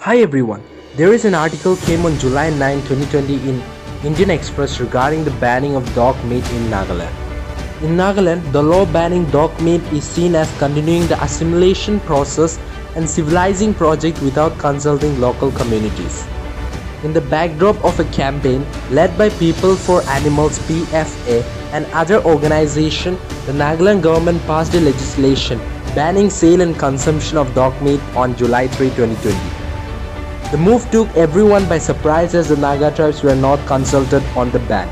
Hi everyone, there is an article came on July 9, 2020 in Indian Express regarding the banning of dog meat in Nagaland. In Nagaland, the law banning dog meat is seen as continuing the assimilation process and civilizing project without consulting local communities. In the backdrop of a campaign led by People for Animals PFA and other organizations, the Nagaland government passed a legislation banning sale and consumption of dog meat on July 3, 2020. The move took everyone by surprise as the Naga tribes were not consulted on the ban.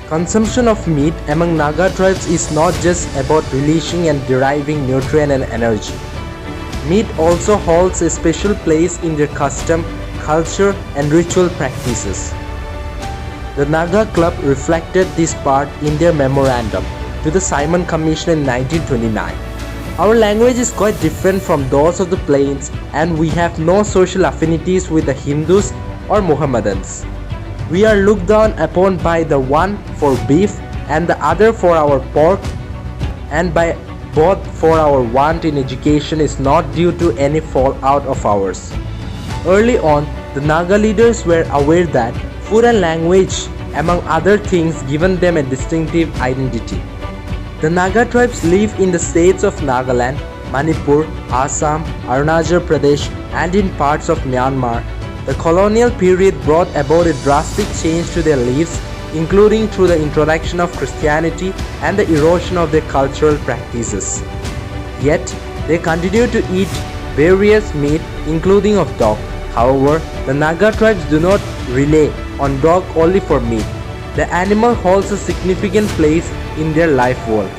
Consumption of meat among Naga tribes is not just about releasing and deriving nutrient and energy. Meat also holds a special place in their custom, culture and ritual practices. The Naga Club reflected this part in their memorandum to the Simon Commission in 1929. Our language is quite different from those of the plains and we have no social affinities with the Hindus or Mohammedans. We are looked down upon by the one for beef and the other for our pork, and by both for our want in education is not due to any fallout of ours. Early on, the Naga leaders were aware that food and language, among other things, given them a distinctive identity. The Naga tribes live in the states of Nagaland, Manipur, Assam, Arunachal Pradesh and in parts of Myanmar. The colonial period brought about a drastic change to their lives, including through the introduction of Christianity and the erosion of their cultural practices. Yet, they continue to eat various meat, including of dog. However, the Naga tribes do not rely on dog only for meat. The animal holds a significant place in their life world.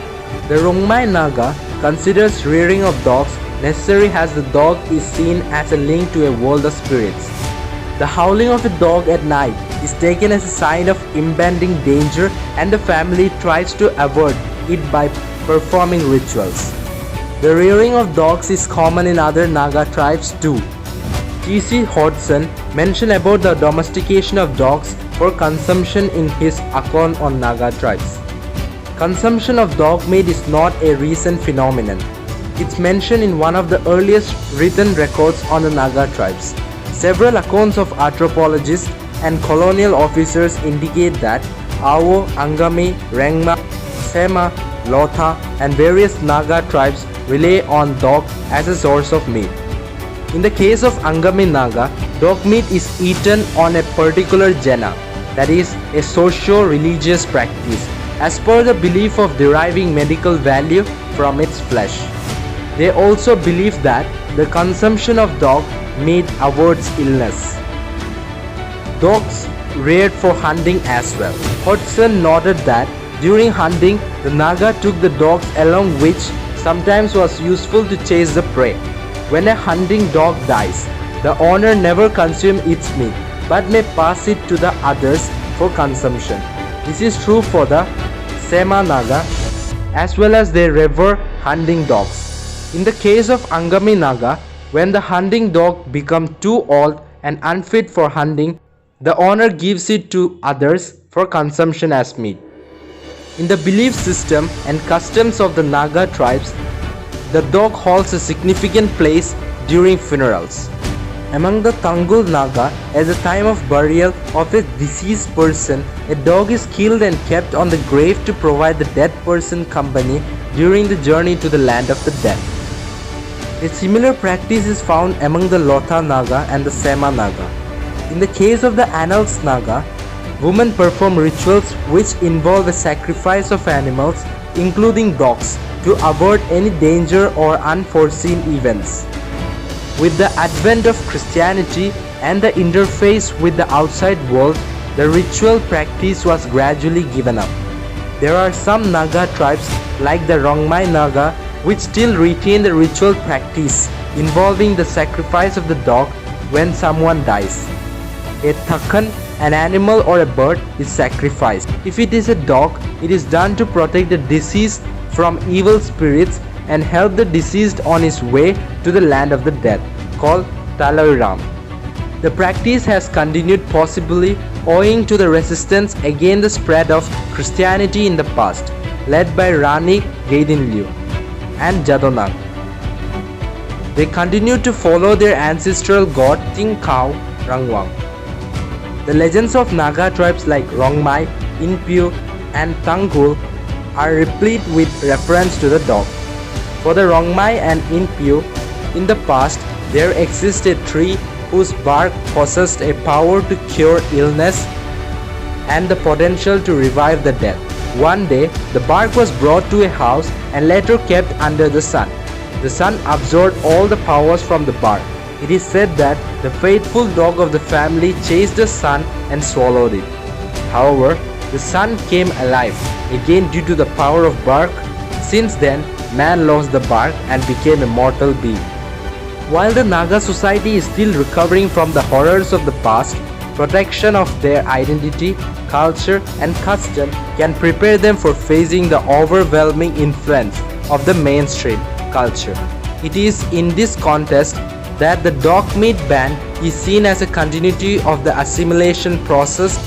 The Rongmai Naga considers rearing of dogs necessary as the dog is seen as a link to a world of spirits. The howling of a dog at night is taken as a sign of impending danger and the family tries to avoid it by performing rituals. The rearing of dogs is common in other Naga tribes too. T.C. Hodgson mentioned about the domestication of dogs for consumption in his account on Naga tribes. Consumption of dog meat is not a recent phenomenon. It's mentioned in one of the earliest written records on the Naga tribes. Several accounts of anthropologists and colonial officers indicate that Awo, Angami, Rengma, Sema, Lotha and various Naga tribes rely on dog as a source of meat. In the case of Angami Naga, dog meat is eaten on a particular jana, that is, a socio-religious practice, as per the belief of deriving medical value from its flesh. They also believe that the consumption of dog meat avoids illness. Dogs reared for hunting as well. Hodgson noted that during hunting, the Naga took the dogs along, which sometimes was useful to chase the prey. When a hunting dog dies, the owner never consumes its meat but may pass it to the others for consumption. This is true for the Sema Naga as well as they revere hunting dogs. In the case of Angami Naga, when the hunting dog becomes too old and unfit for hunting, the owner gives it to others for consumption as meat. In the belief system and customs of the Naga tribes, the dog holds a significant place during funerals. Among the Tangul Naga, at the time of burial of a deceased person, a dog is killed and kept on the grave to provide the dead person company during the journey to the land of the dead. A similar practice is found among the Lotha Naga and the Sema Naga. In the case of the Annals Naga, women perform rituals which involve a sacrifice of animals, including dogs, to avoid any danger or unforeseen events. With the advent of Christianity and the interface with the outside world, the ritual practice was gradually given up. There are some Naga tribes like the Rongmai Naga which still retain the ritual practice involving the sacrifice of the dog when someone dies. A Thakan, an animal or a bird, is sacrificed. If it is a dog, it is done to protect the deceased from evil spirits and help the deceased on his way to the land of the dead, called Talairam. The practice has continued possibly owing to the resistance against the spread of Christianity in the past, led by Rani Gaidinliu and Jadonag. They continued to follow their ancestral god Tingkau Rangwang. The legends of Naga tribes like Rongmai, Inpyu, and Tangul are replete with reference to the dog. For the Rongmai and Inpyu, in the past there existed a tree whose bark possessed a power to cure illness and the potential to revive the dead. One day, the bark was brought to a house and later kept under the sun. The sun absorbed all the powers from the bark. It is said that the faithful dog of the family chased the sun and swallowed it. However, the sun came alive again due to the power of bark. Since then, man lost the bark and became a mortal being. While the Naga society is still recovering from the horrors of the past, protection of their identity, culture, and custom can prepare them for facing the overwhelming influence of the mainstream culture. It is in this context that the dog meat ban is seen as a continuity of the assimilation process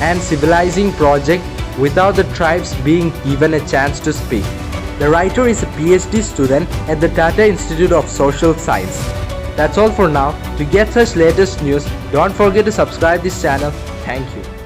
and civilizing project without the tribes being given a chance to speak. The writer is a PhD student at the Tata Institute of Social Science. That's all for now. To get such latest news, don't forget to subscribe this channel. Thank you.